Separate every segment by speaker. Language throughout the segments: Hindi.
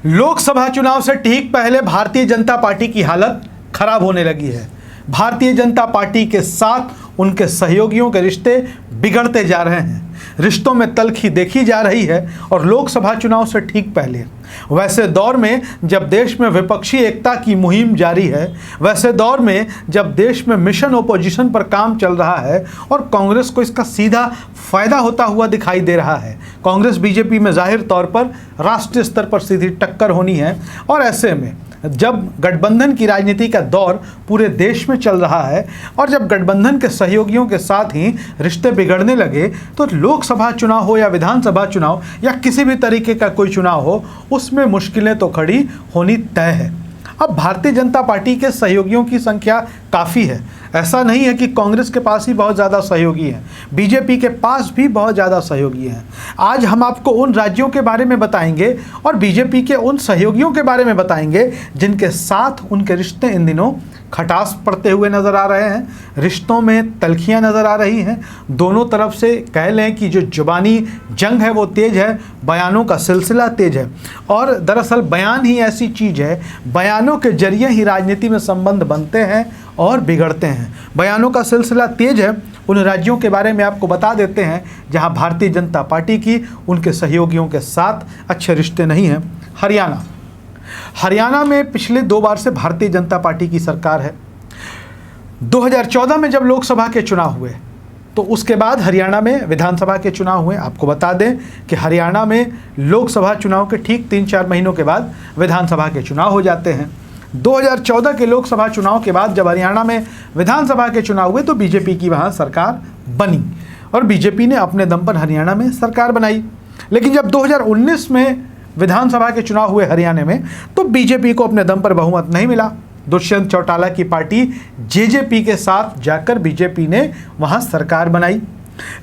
Speaker 1: लोकसभा चुनाव से ठीक पहले भारतीय जनता पार्टी की हालत खराब होने लगी है। भारतीय जनता पार्टी के साथ उनके सहयोगियों के रिश्ते बिगड़ते जा रहे हैं। रिश्तों में तल्खी देखी जा रही है और लोकसभा चुनाव से ठीक पहले वैसे दौर में जब देश में विपक्षी एकता की मुहिम जारी है, वैसे दौर में जब देश में मिशन ओपोजिशन पर काम चल रहा है और कांग्रेस को इसका सीधा फायदा होता हुआ दिखाई दे रहा है। कांग्रेस बीजेपी में जाहिर तौर पर राष्ट्रीय स्तर पर सीधी टक्कर होनी है और ऐसे में जब गठबंधन की राजनीति का दौर पूरे देश में चल रहा है और जब गठबंधन के सहयोगियों के साथ ही रिश्ते बिगड़ने लगे तो लोकसभा चुनाव हो या विधानसभा चुनाव या किसी भी तरीके का कोई चुनाव हो, उसमें मुश्किलें तो खड़ी होनी तय है। अब भारतीय जनता पार्टी के सहयोगियों की संख्या काफ़ी है। ऐसा नहीं है कि कांग्रेस के पास ही बहुत ज़्यादा सहयोगी हैं, बीजेपी के पास भी बहुत ज़्यादा सहयोगी हैं। आज हम आपको उन राज्यों के बारे में बताएंगे और बीजेपी के उन सहयोगियों के बारे में बताएंगे जिनके साथ उनके रिश्ते इन दिनों खटास पड़ते हुए नज़र आ रहे हैं, रिश्तों में तल्खियाँ नज़र आ रही हैं। दोनों तरफ से कह लें कि जो जुबानी जंग है वो तेज़ है, बयानों का सिलसिला तेज़ है और दरअसल बयान ही ऐसी चीज़ है, बयानों के जरिए ही राजनीति में संबंध बनते हैं और बिगड़ते हैं। बयानों का सिलसिला तेज़ है। उन राज्यों के बारे में आपको बता देते हैं जहां भारतीय जनता पार्टी की उनके सहयोगियों के साथ अच्छे रिश्ते नहीं हैं। हरियाणा में पिछले 2 बार से भारतीय जनता पार्टी की सरकार है। 2014 में जब लोकसभा के चुनाव हुए तो उसके बाद हरियाणा में विधानसभा के चुनाव हुए। आपको बता दें कि हरियाणा में लोकसभा चुनाव के ठीक 3-4 महीनों के बाद विधानसभा के चुनाव हो जाते हैं। 2014 के लोकसभा चुनाव के बाद जब हरियाणा में विधानसभा के चुनाव हुए तो बीजेपी की वहाँ सरकार बनी और बीजेपी ने अपने दम पर हरियाणा में सरकार बनाई। लेकिन जब 2019 में विधानसभा के चुनाव हुए हरियाणा में तो बीजेपी को अपने दम पर बहुमत नहीं मिला। दुष्यंत चौटाला की पार्टी जेजेपी के साथ जाकर बीजेपी ने वहाँ सरकार बनाई।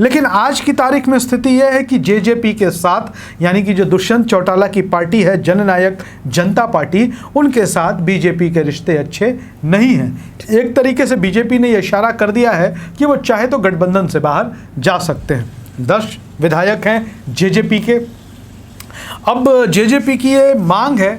Speaker 1: लेकिन आज की तारीख में स्थिति यह है कि जेजेपी के साथ यानी कि जो दुष्यंत चौटाला की पार्टी है जननायक जनता पार्टी, उनके साथ बीजेपी के रिश्ते अच्छे नहीं हैं। एक तरीके से बीजेपी ने यह इशारा कर दिया है कि वो चाहे तो गठबंधन से बाहर जा सकते हैं। 10 विधायक हैं जेजेपी के। अब जेजेपी की ये मांग है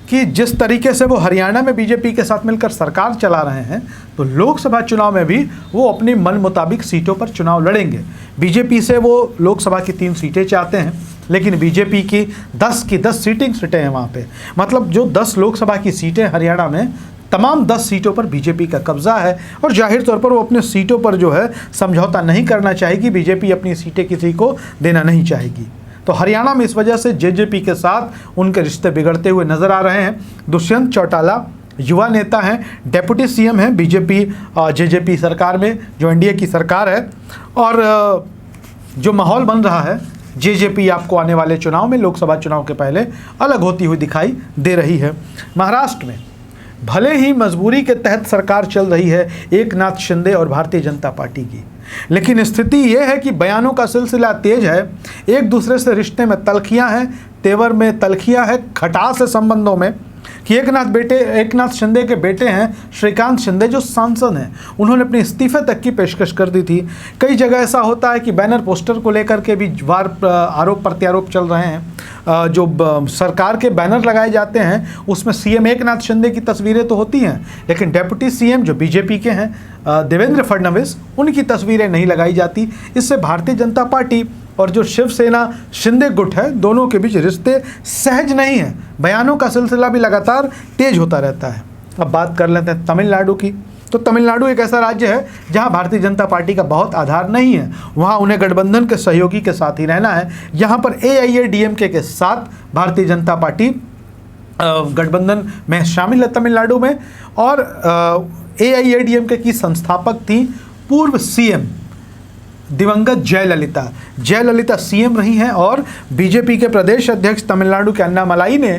Speaker 1: कि जिस तरीके से वो हरियाणा में बीजेपी के साथ मिलकर सरकार चला रहे हैं तो लोकसभा चुनाव में भी वो अपनी मन मुताबिक सीटों पर चुनाव लड़ेंगे। बीजेपी से वो लोकसभा की 3 सीटें चाहते हैं, लेकिन बीजेपी की 10 सीटिंग सीटें हैं वहाँ पे। मतलब जो 10 लोकसभा की सीटें हरियाणा में, तमाम 10 सीटों पर बीजेपी का कब्जा है और जाहिर तौर पर वो अपने सीटों पर जो है समझौता नहीं करना चाहेगी। बीजेपी अपनी सीटें किसी को देना नहीं चाहेगी। तो हरियाणा में इस वजह से जेजेपी के साथ उनके रिश्ते बिगड़ते हुए नजर आ रहे हैं। दुष्यंत चौटाला युवा नेता हैं, डेप्यूटी सीएम हैं बीजेपी जेजेपी सरकार में, जो एनडीए की सरकार है। और जो माहौल बन रहा है, जेजेपी आपको आने वाले चुनाव में, लोकसभा चुनाव के पहले अलग होती हुई दिखाई दे रही है। महाराष्ट्र में भले ही मजबूरी के तहत सरकार चल रही है एकनाथ शिंदे और भारतीय जनता पार्टी की, लेकिन स्थिति यह है कि बयानों का सिलसिला तेज है, एक दूसरे से रिश्ते में तल्खियां हैं, तेवर में तल्खियां हैं, खटास है संबंधों में। कि एकनाथ शिंदे के बेटे हैं श्रीकांत शिंदे जो सांसद हैं, उन्होंने अपने इस्तीफे तक की पेशकश कर दी थी। कई जगह ऐसा होता है कि बैनर पोस्टर को लेकर के भी वार आरोप प्रत्यारोप चल रहे हैं। जो सरकार के बैनर लगाए जाते हैं उसमें सीएम एकनाथ शिंदे की तस्वीरें तो होती हैं, लेकिन डेप्यूटी सीएम जो बीजेपी के हैं देवेंद्र फडणवीस, उनकी तस्वीरें नहीं लगाई जाती। इससे भारतीय जनता पार्टी और जो शिवसेना शिंदे गुट है, दोनों के बीच रिश्ते सहज नहीं है। बयानों का सिलसिला भी लगातार तेज होता रहता है। अब बात कर लेते हैं तमिलनाडु की। तो तमिलनाडु एक ऐसा राज्य है जहां भारतीय जनता पार्टी का बहुत आधार नहीं है। वहां उन्हें गठबंधन के सहयोगी के साथ ही रहना है। यहां पर AIADMK के साथ भारतीय जनता पार्टी गठबंधन में शामिल है तमिलनाडु में। और AIADMK की संस्थापक थी पूर्व सीएम दिवंगत जयललिता सीएम रही हैं और बीजेपी के प्रदेश अध्यक्ष तमिलनाडु के अन्नामलाई ने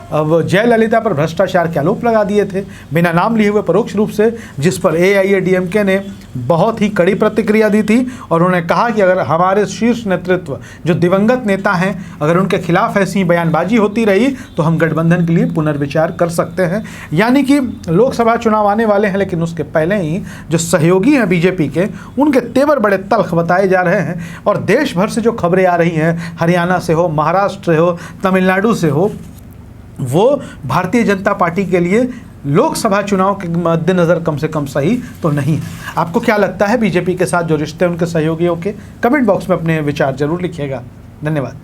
Speaker 1: अब जयललिता पर भ्रष्टाचार के आरोप लगा दिए थे बिना नाम लिए हुए परोक्ष रूप से, जिस पर AIADMK ने बहुत ही कड़ी प्रतिक्रिया दी थी और उन्होंने कहा कि अगर हमारे शीर्ष नेतृत्व जो दिवंगत नेता हैं, अगर उनके खिलाफ ऐसी बयानबाजी होती रही तो हम गठबंधन के लिए पुनर्विचार कर सकते हैं। यानी कि लोकसभा चुनाव आने वाले हैं, लेकिन उसके पहले ही जो सहयोगी हैं बीजेपी के, उनके तेवर बड़े तल्ख बताए जा रहे हैं। और देश भर से जो खबरें आ रही हैं, हरियाणा से हो, महाराष्ट्र से हो, तमिलनाडु से हो, वो भारतीय जनता पार्टी के लिए लोकसभा चुनाव के मद्देनज़र कम से कम सही तो नहीं है। आपको क्या लगता है बीजेपी के साथ जो रिश्ते उनके सहयोगियों के? कमेंट बॉक्स में अपने विचार जरूर लिखिएगा। धन्यवाद।